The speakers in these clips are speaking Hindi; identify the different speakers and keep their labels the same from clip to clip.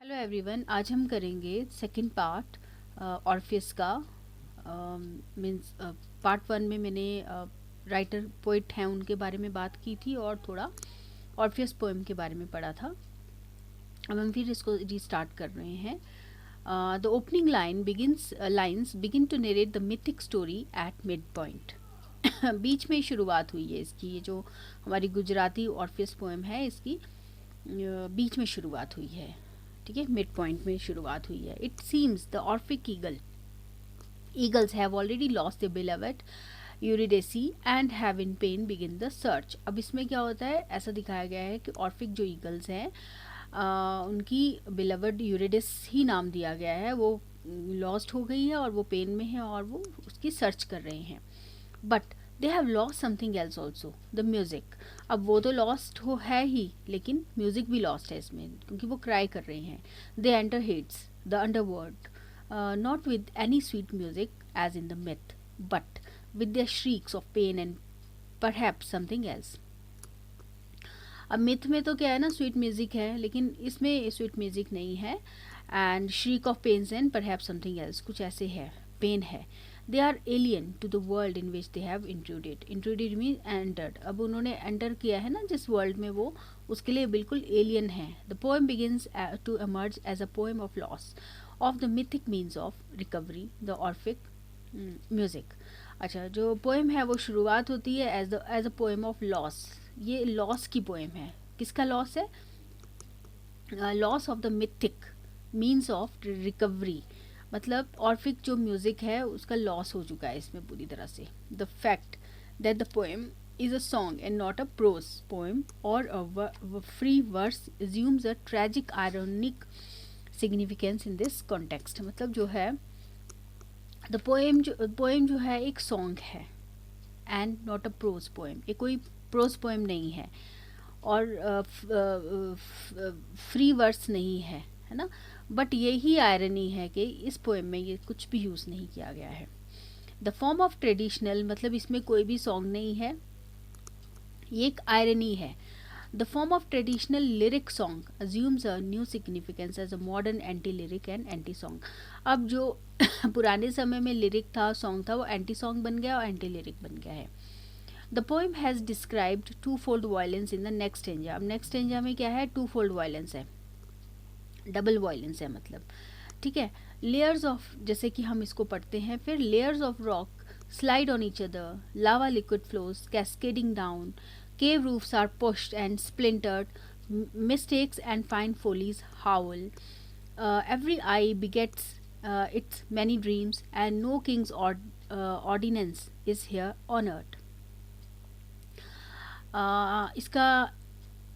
Speaker 1: हेलो एवरीवन, आज हम करेंगे सेकंड पार्ट ऑर्फियस का। मींस पार्ट वन में मैंने राइटर पोइट हैं उनके बारे में बात की थी और थोड़ा ऑर्फियस पोएम के बारे में पढ़ा था। अब हम फिर इसको रीस्टार्ट कर रहे हैं। The opening lines begin to narrate the mythic story at mid point. बीच में शुरुआत हुई है इसकी, ये जो हमारी गुजराती ऑर्फियस पोएम है इसकी बीच में शुरुआत हुई है। ठीक है, मिड पॉइंट में शुरुआत हुई है। It seems the Orphic eagles have already lost the beloved Eurydice and have in pain begin the search. अब इसमें क्या होता है, ऐसा दिखाया गया है कि ऑर्फिक जो ईगल्स हैं उनकी बिलवेड यूरिडिस ही नाम दिया गया है, वो लॉस्ट हो गई है और वो पेन में है और वो उसकी सर्च कर रहे हैं। But they have lost something else also, the music. अब वो तो लॉस्ट हो है ही, लेकिन म्यूज़िक भी लॉस्ट है इसमें, क्योंकि वो क्राई कर रहे हैं। They enter hits the underworld not with any sweet music as in the myth, but with the shrieks of pain and perhaps something else. अब मिथ में तो क्या है ना, स्वीट म्यूजिक है, लेकिन इसमें स्वीट म्यूजिक नहीं है। And shriek of pains and perhaps something else, कुछ ऐसे है, पेन है। They are alien to the world in which they have intruded mean entered. अब उन्होंने एंटर किया है ना जिस वर्ल्ड में, वो उसके लिए बिल्कुल एलियन है। The poem begins to emerge as a poem of loss of the mythic means of recovery the Orphic music. अच्छा, जो पोएम है वो शुरुआत होती है as a poem of loss. ये लॉस की पोएम है। किसका लॉस है? Loss of the mythic means of recovery, मतलब ऑर्फिक जो म्यूजिक है उसका लॉस हो चुका है इसमें पूरी तरह से। The fact that the poem is a song and not a prose poem और a free verse assumes a tragic ironic significance in this context। मतलब जो है द पोएम जो है एक सॉन्ग है and not a prose poem, ये कोई प्रोज पोएम नहीं है और फ्री वर्स नहीं है, है ना। बट यही आयरनी है कि इस पोएम में ये कुछ भी यूज़ नहीं किया गया है। द फॉर्म ऑफ ट्रेडिशनल, मतलब इसमें कोई भी सॉन्ग नहीं है, ये एक आयरनी है। The form of traditional lyric song assumes a new significance as a modern anti lyric and anti song. अब जो पुराने समय में लिरिक था, सॉन्ग था, वो एंटी सॉन्ग बन गया और एंटी लिरिक बन गया है। The poem has described two fold violence in the next stanza. अब नेक्स्ट स्टेंजा में क्या है? टू फोल्ड वायलेंस है, डबल वायलेंस है मतलब। ठीक है, लेयर्स ऑफ, जैसे कि हम इसको पढ़ते हैं फिर, layers of rock slide on each other, lava liquid flows cascading down, cave roofs are pushed and splintered, mistakes and fine follies howl. Every eye begets its many dreams, and no king's ordinance is here honored. इसका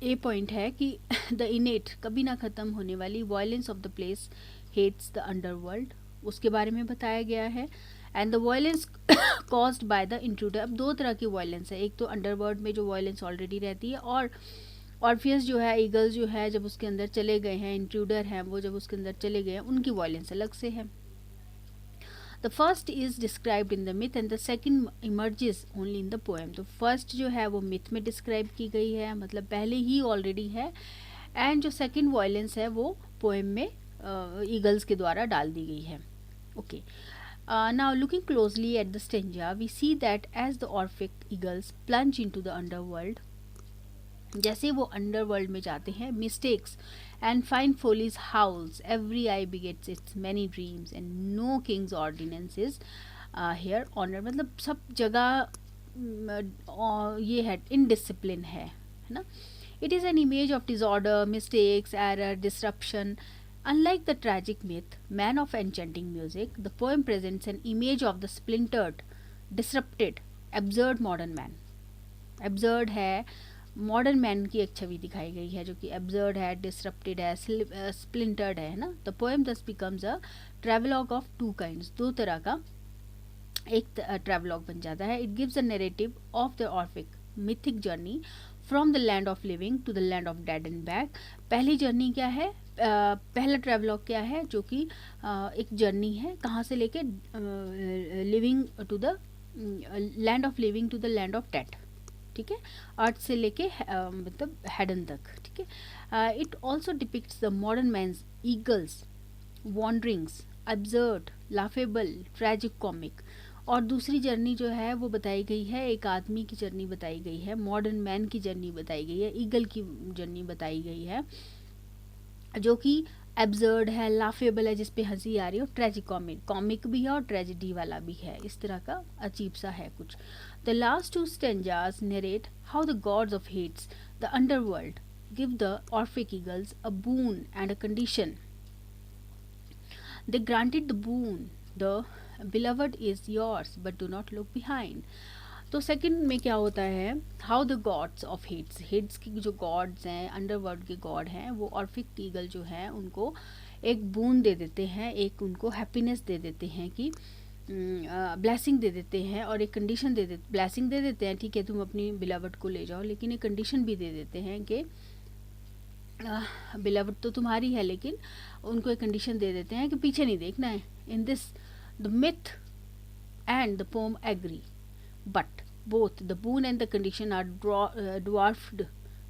Speaker 1: ए पॉइंट है कि द इनेट, कभी ना ख़त्म होने वाली violence of the place Hades the underworld, उसके बारे में बताया गया है। And the violence caused by the intruder. अब दो तरह की वायलेंस है, एक तो अंडरवर्ल्ड में जो वायलेंस ऑलरेडी रहती है, और ऑर्फियस जो है, ईगल्स जो है, जब उसके अंदर चले गए हैं, इंट्रूडर हैं वो जब उसके अंदर चले गए हैं, उनकी वायलेंस अलग से है। The first is described in the myth and the second emerges only in the poem. तो फर्स्ट जो है वो मिथ में डिस्क्राइब की गई है, मतलब पहले ही ऑलरेडी है, एंड जो सेकेंड वायलेंस है वो पोएम में ईगल्स के द्वारा डाल दी गई है। Okay, now looking closely at the stanza, we see that as the Orphic eagles plunge into the underworld, जैसे वो अंडरवर्ल्ड में जाते हैं, mistakes and fine follies howls, every eye begets its many dreams and no king's ordinance is here honour. मतलब सब जगह ये है, इनडिसिप्लिन है ना। It is an image of disorder, mistakes, error, disruption. Unlike the tragic myth, Man of Enchanting Music, the poem presents an image of the splintered, disrupted, absurd modern man. Absurd है, मॉडर्न मैन की एक छवि दिखाई गई है जो कि एब्जर्ड है, डिसरप्टेड है, स्प्लिंटर्ड है ना। The poem thus becomes a travelogue of two kinds, दो तरह का एक ट्रेवलॉग बन जाता है। It gives a narrative of the Orphic mythic journey from the land of living to the land of dead and back. पहली जर्नी क्या है, पहला ट्रेवलॉग क्या है, जो कि एक जर्नी है कहाँ से लेके living to the land of living to the land of dead. ठीक है, अर्थ से लेके मतलब हेडन तक, ठीक है। It also depicts the modern man's eagles, wanderings, absurd, laughable, tragic, comic. और दूसरी जर्नी जो है वो बताई गई है, एक आदमी की जर्नी बताई गई है, मॉडर्न मैन की जर्नी बताई गई है, ईगल की जर्नी बताई गई है, जो कि एब्जर्ड है, लाफेबल है, जिसपे हंसी आ रही है, और ट्रेजिक, कॉमिक भी है और ट्रेजिडी वाला भी है, इस तरह का अजीब सा है कुछ। The last two stanzas narrate how the gods of Hades the underworld give the Orphic eagles a boon and a condition. They granted the boon, the beloved is yours, but do not look behind. तो सेकंड में क्या होता है, how the gods of heads की जो गॉड्स हैं, अंडरवर्ल्ड के गॉड हैं, वो ऑर्फिक ईगल जो है उनको एक बून दे देते हैं, एक उनको हैप्पीनेस दे देते हैं कि ब्लेसिंग दे देते हैं, और एक कंडीशन दे देते, ब्लेसिंग दे देते हैं, ठीक है तुम अपनी बिलवड को ले जाओ, लेकिन एक कंडीशन भी दे देते हैं कि बिलवड तो तुम्हारी है, लेकिन उनको एक कंडीशन दे देते हैं कि पीछे नहीं देखना है. In this the myth and the poem agree, but both the boon and the condition are dwarfed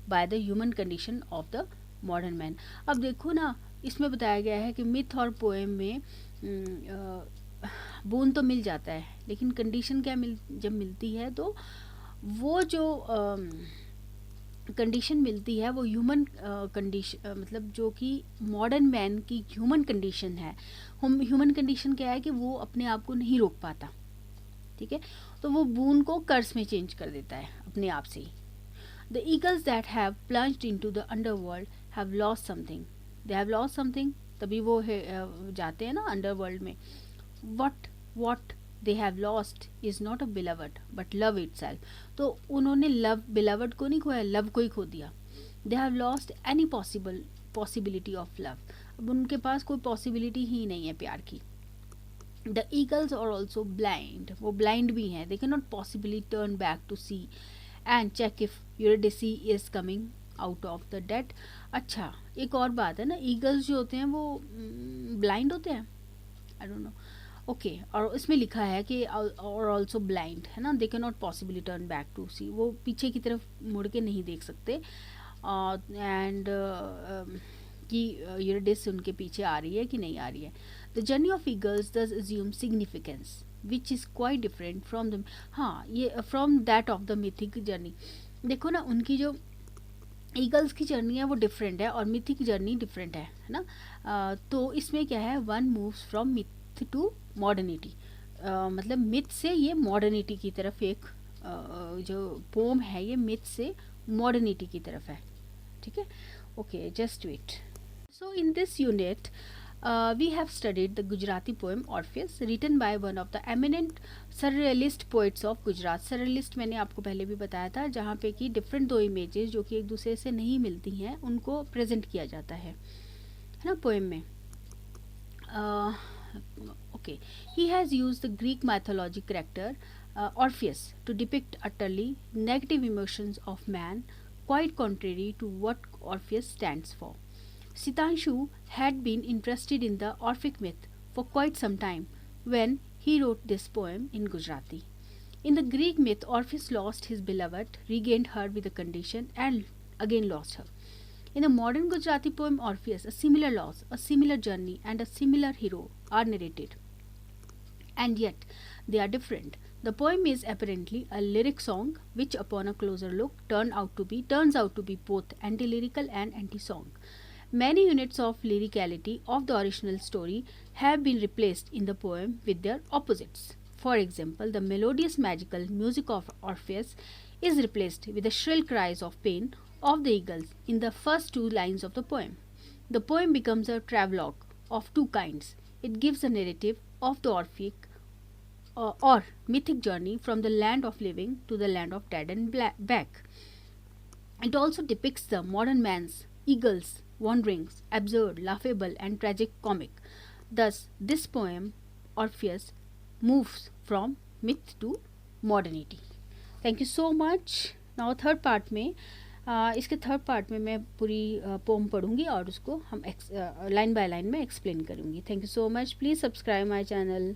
Speaker 1: by the human condition of the modern man. अब देखो ना, इसमें बताया गया है कि मिथ और पोएम में बून तो मिल जाता है, लेकिन कंडीशन क्या जब मिलती है तो वो जो कंडीशन मिलती है वो ह्यूमन कंडीशन, मतलब जो कि मॉडर्न मैन की ह्यूमन कंडीशन है. ह्यूमन कंडीशन क्या है कि वो अपने आप को नहीं रोक पाता, ठीक है, तो वो बून को कर्स में चेंज कर देता है अपने आप से ही. The eagles that have plunged into the underworld have lost something, they have lost something, तभी वो जाते हैं ना अंडरवर्ल्ड में. what they have lost is not a beloved but love itself. तो उन्होंने लव, बिलवड को नहीं खोया, लव को ही खो दिया. they have lost any possibility of love. अब उनके पास कोई पॉसिबिलिटी ही नहीं है प्यार की. the eagles are also blind, वो ब्लाइंड भी हैं. they cannot possibly turn back to see and check if Eurydice is coming out of the dead. अच्छा, एक और बात है ना, ईगल्स जो होते हैं वो ब्लाइंड होते हैं, आई डोंट नो, ओके. और इसमें लिखा है कि और ऑल्सो ब्लाइंड है ना, they can not possibly turn back to see, वो पीछे की तरफ मुड़ के नहीं देख सकते, एंड कि यूरिडिस उनके पीछे आ रही है कि नहीं आ रही है. The journey of eagles does assume significance which is quite different from the, हाँ, ये from that of the mythic journey. देखो ना, उनकी जो ईगल्स की जर्नी है वो डिफरेंट है और मिथिक जर्नी डिफरेंट है ना. तो इसमें क्या है, one moves from myth to modernity, मतलब मिथ से ये मॉडर्निटी की तरफ, एक जो पोम है ये मिथ से मॉडर्निटी की तरफ है, ठीक है. Okay, just wait. So in this unit we have studied the Gujarati poem Orpheus written by one of the eminent surrealist poets of Gujarat. surrealist मैंने आपको पहले भी बताया था, जहाँ पे कि डिफरेंट दो इमेजेस जो कि एक दूसरे से नहीं मिलती हैं उनको प्रेजेंट किया जाता है ना पोएम में. Okay, he has used the Greek mythology character Orpheus to depict utterly negative emotions of man, quite contrary to what Orpheus stands for. Sitanshu had been interested in the Orphic myth for quite some time when he wrote this poem in Gujarati. In the Greek myth, Orpheus lost his beloved, regained her with a condition, and again lost her. In the modern Gujarati poem Orpheus, a similar loss, a similar journey, and a similar hero are narrated. And yet, they are different. The poem is apparently a lyric song, which upon a closer look turns out to be both anti-lyrical and anti-song. Many units of lyricality of the original story have been replaced in the poem with their opposites. For example, the melodious magical music of Orpheus is replaced with the shrill cries of pain of the eagles in the first two lines of the poem. The poem becomes a travelogue of two kinds. It gives a narrative of the Orphic or mythic journey from the land of living to the land of dead and back. It also depicts the modern man's eagles, wanderings, absurd, laughable, and tragic comic. Thus, this poem, Orpheus, moves from myth to modernity. Thank you so much. Now, third part में इसके थर्ड पार्ट में मैं पूरी पोम पढ़ूंगी और उसको हम लाइन बाय लाइन में एक्सप्लेन करूंगी. Thank you so much. Please subscribe my channel.